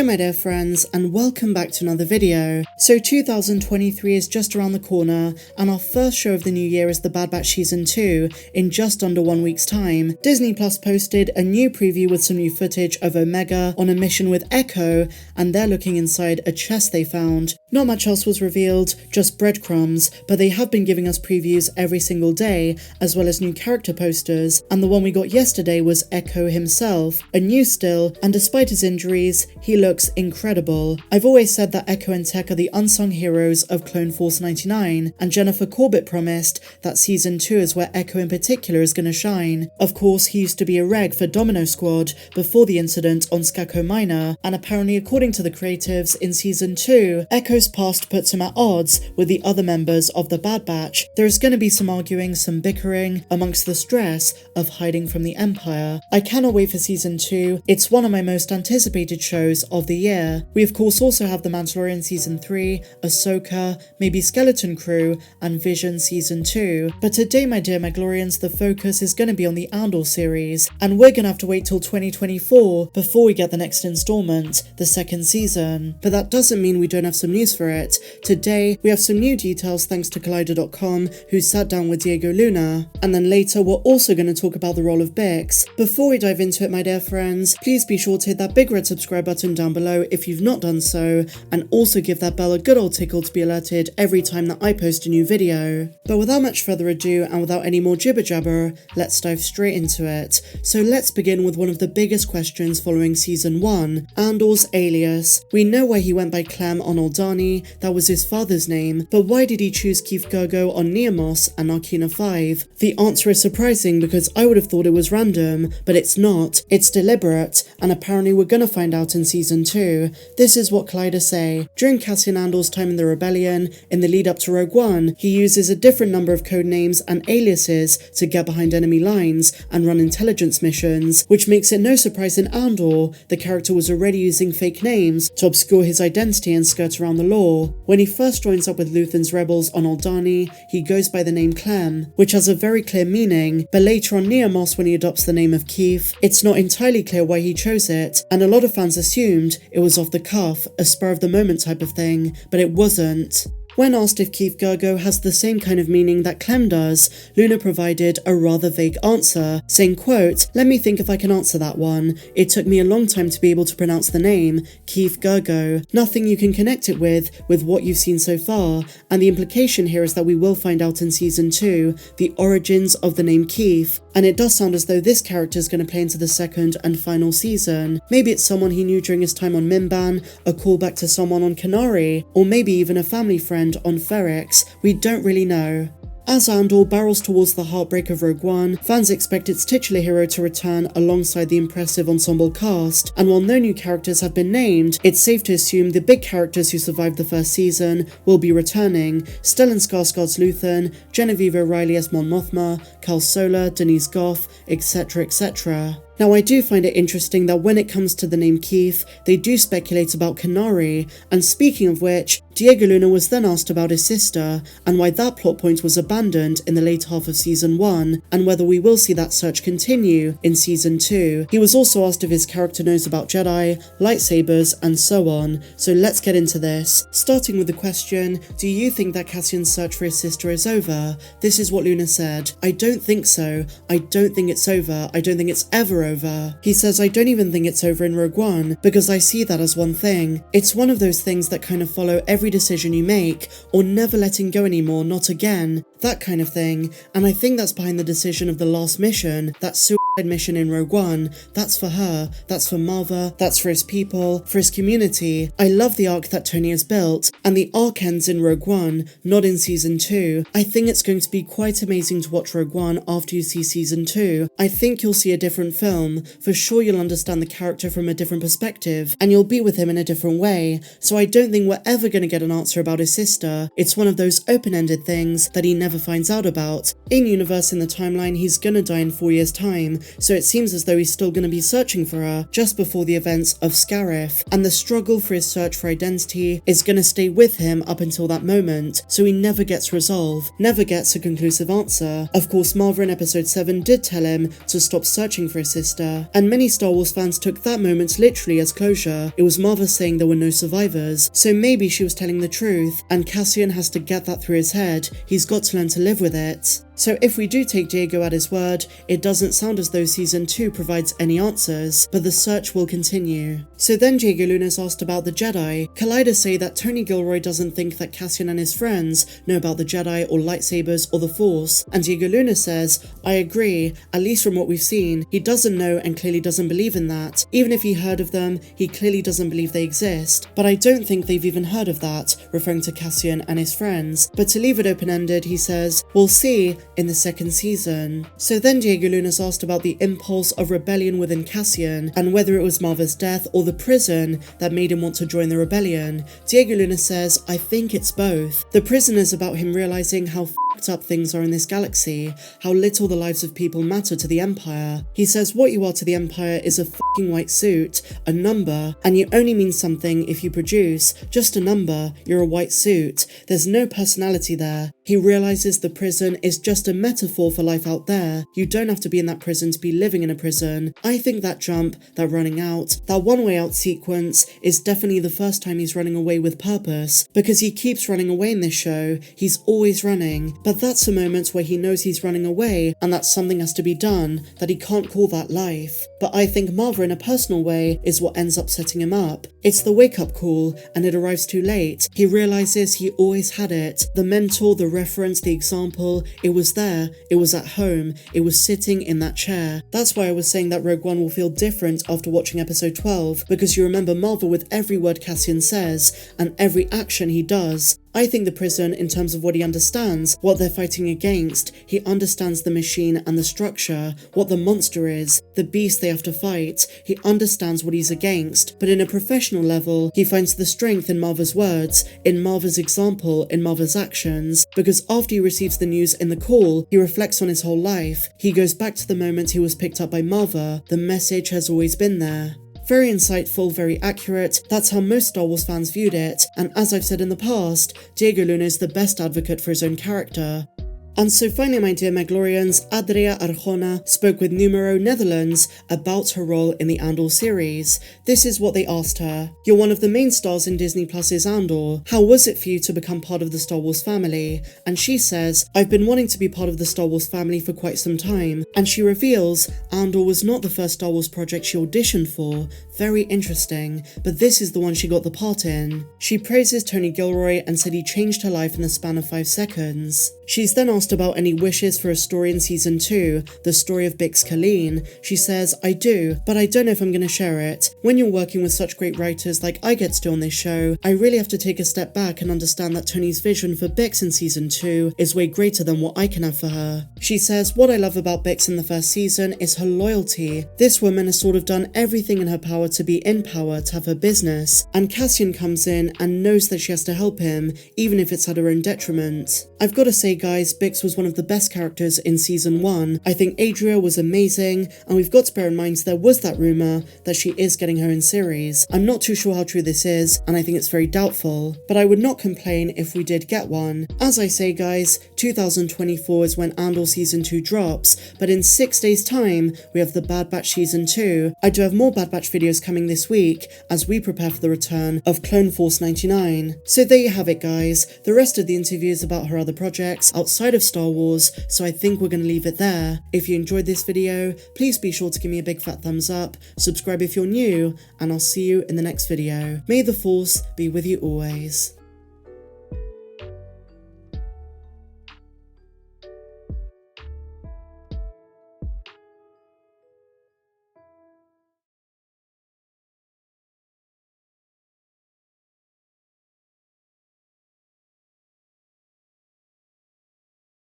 Hello my dear friends, and welcome back to another video. So 2023 is just around the corner, and our first show of the new year is The Bad Batch Season 2 in just under 1 week's time. Disney Plus posted a new preview with some new footage of Omega on a mission with Echo, and they're looking inside a chest they found. Not much else was revealed, just breadcrumbs, but they have been giving us previews every single day, as well as new character posters, and the one we got yesterday was Echo himself, a new still, and despite his injuries, he looks incredible. I've always said that Echo and Tech are the unsung heroes of Clone Force 99, and Jennifer Corbett promised that Season 2 is where Echo in particular is going to shine. Of course, he used to be a reg for Domino Squad before the incident on Skako Minor, and apparently according to the creatives in Season 2, Echo's past puts him at odds with the other members of the Bad Batch. There's going to be some arguing, some bickering, amongst the stress of hiding from the Empire. I cannot wait for Season 2, it's one of my most anticipated shows of the year. We of course also have The Mandalorian Season 3, Ahsoka, maybe Skeleton Crew, and Vision Season 2. But today my dear Mandalorians, the focus is going to be on the Andor series, and we're going to have to wait till 2024 before we get the next installment, the second season. But that doesn't mean we don't have some news for it. Today we have some new details thanks to Collider.com, who sat down with Diego Luna, and then later we're also going to talk about the role of Bix. Before we dive into it my dear friends, please be sure to hit that big red subscribe button down below if you've not done so, and also give that bell a good old tickle to be alerted every time that I post a new video. But without much further ado and without any more jibber jabber, let's dive straight into it. So let's begin with one of the biggest questions following Season 1, Andor's alias. We know why he went by Clem on Aldani, that was his father's name, but why did he choose Keef Girgo on Neamos and Narkina 5? The answer is surprising because I would have thought it was random, but it's not, it's deliberate, and apparently we're gonna find out in Season 2. This is what Collider say. During Cassian Andor's time in the Rebellion, in the lead up to Rogue One, he uses a different number of codenames and aliases to get behind enemy lines and run intelligence missions, which makes it no surprise in Andor, the character was already using fake names to obscure his identity and skirt around the law. When he first joins up with Luthen's rebels on Aldani, he goes by the name Clem, which has a very clear meaning, but later on Neamos when he adopts the name of Keef, it's not entirely clear why he chose it, and a lot of fans assumed it was off the cuff, a spur of the moment type of thing, but it wasn't. When asked if Keef Girgo has the same kind of meaning that Clem does, Luna provided a rather vague answer, saying, quote, "Let me think if I can answer that one. It took me a long time to be able to pronounce the name, Keef Girgo. Nothing you can connect it with what you've seen so far, and the implication here is that we will find out in Season 2 the origins of the name Keef, and it does sound as though this character is going to play into the second and final season. Maybe it's someone he knew during his time on Mimban, a callback to someone on Kenari, or maybe even a family friend on Ferrix. We don't really know." As Andor barrels towards the heartbreak of Rogue One, fans expect its titular hero to return alongside the impressive ensemble cast, and while no new characters have been named, it's safe to assume the big characters who survived the first season will be returning: Stellan Skarsgård's Luthen, Genevieve O'Reilly as Mon Mothma, Carl Solar, Denise Goff, etc, etc. Now I do find it interesting that when it comes to the name Keef, they do speculate about Kenari, and speaking of which, Diego Luna was then asked about his sister, and why that plot point was abandoned in the late half of Season 1, and whether we will see that search continue in Season 2. He was also asked if his character knows about Jedi, lightsabers, and so on, so let's get into this. Starting with the question, do you think that Cassian's search for his sister is over? This is what Luna said: "I don't think so. I don't think it's over. I don't think it's ever over." He says, "I don't even think it's over in Rogue One, because I see that as one thing. It's one of those things that kind of follow every decision you make, or never letting go anymore, not again, that kind of thing, and I think that's behind the decision of the last mission, that suicide mission in Rogue One. That's for her, that's for Maarva, that's for his people, for his community. I love the arc that Tony has built, and the arc ends in Rogue One, not in Season 2. I think it's going to be quite amazing to watch Rogue One after you see Season 2. I think you'll see a different film. For sure you'll understand the character from a different perspective, and you'll be with him in a different way, so I don't think we're ever going to get an answer about his sister. It's one of those open-ended things that he never finds out about. In-universe in the timeline, he's gonna die in 4 years' time, so it seems as though he's still gonna be searching for her just before the events of Scarif, and the struggle for his search for identity is gonna stay with him up until that moment, so he never gets resolve, never gets a conclusive answer. Of course, Maarva in episode 7 did tell him to stop searching for his sister, and many Star Wars fans took that moment literally as closure. It was Maarva saying there were no survivors, so maybe she was telling the truth, and Cassian has to get that through his head. He's got to learn to live with it. So if we do take Diego at his word, it doesn't sound as though season 2 provides any answers, but the search will continue. So then Diego Luna's asked about the Jedi. Collider say that Tony Gilroy doesn't think that Cassian and his friends know about the Jedi or lightsabers or the Force, and Diego Luna says, I agree, at least from what we've seen, he doesn't know and clearly doesn't believe in that. Even if he heard of them, he clearly doesn't believe they exist. But I don't think they've even heard of that, referring to Cassian and his friends. But to leave it open-ended, he says, we'll see in the second season. So then Diego Luna's asked about the impulse of rebellion within Cassian, and whether it was Maarva's death or the prison that made him want to join the rebellion. Diego Luna says, I think it's both. The prison is about him realizing how f***ed up things are in this galaxy, how little the lives of people matter to the Empire. He says what you are to the Empire is a f***ing white suit, a number, and you only mean something if you produce just a number, you're a white suit. There's no personality there. He realizes the prison is just a metaphor for life out there. You don't have to be in that prison to be living in a prison. I think that jump, that running out, that one-way out sequence is definitely the first time he's running away with purpose, because he keeps running away in this show. He's always running, but that's a moment where he knows he's running away and that something has to be done, that he can't call that life. But I think Maarva in a personal way is what ends up setting him up. It's the wake-up call, and it arrives too late. He realizes he always had it. The mentor, the reference, the example, it was there, it was at home, it was sitting in that chair. That's why I was saying that Rogue One will feel different after watching episode 12, because you remember Maarva with every word Cassian says, and every action he does. I think the prison, in terms of what he understands, what they're fighting against, he understands the machine and the structure, what the monster is, the beast they have to fight. He understands what he's against, but in a professional level, he finds the strength in Maarva's words, in Maarva's example, in Maarva's actions, because after he receives the news in the call, he reflects on his whole life. He goes back to the moment he was picked up by Maarva. The message has always been there. Very insightful, very accurate. That's how most Star Wars fans viewed it, and as I've said in the past, Diego Luna is the best advocate for his own character. And so finally, my dear Mandalorians, Adria Arjona spoke with Numero Netherlands about her role in the Andor series. This is what they asked her. You're one of the main stars in Disney Plus's Andor. How was it for you to become part of the Star Wars family? And she says, I've been wanting to be part of the Star Wars family for quite some time. And she reveals, Andor was not the first Star Wars project she auditioned for. Very interesting, but this is the one she got the part in. She praises Tony Gilroy and said he changed her life in the span of 5 seconds. She's then asked about any wishes for a story in season 2, the story of Bix Caleen. She says, I do, but I don't know if I'm going to share it. When you're working with such great writers like I get to do on this show, I really have to take a step back and understand that Tony's vision for Bix in season 2 is way greater than what I can have for her. She says, what I love about Bix in the first season is her loyalty. This woman has sort of done everything in her power to be in power, to have her business, and Cassian comes in and knows that she has to help him, even if it's at her own detriment. I've got to say guys, Bix was one of the best characters in season 1. I think Adria was amazing, and we've got to bear in mind there was that rumour that she is getting her own series. I'm not too sure how true this is, and I think it's very doubtful, but I would not complain if we did get one. As I say guys, 2024 is when Andor season 2 drops, but in 6 days time, we have the Bad Batch season 2. I do have more Bad Batch videos coming this week, as we prepare for the return of Clone Force 99. So there you have it guys, the rest of the interview is about her other projects outside of Star Wars, so I think we're going to leave it there. If you enjoyed this video, please be sure to give me a big fat thumbs up, subscribe if you're new, and I'll see you in the next video. May the Force be with you always.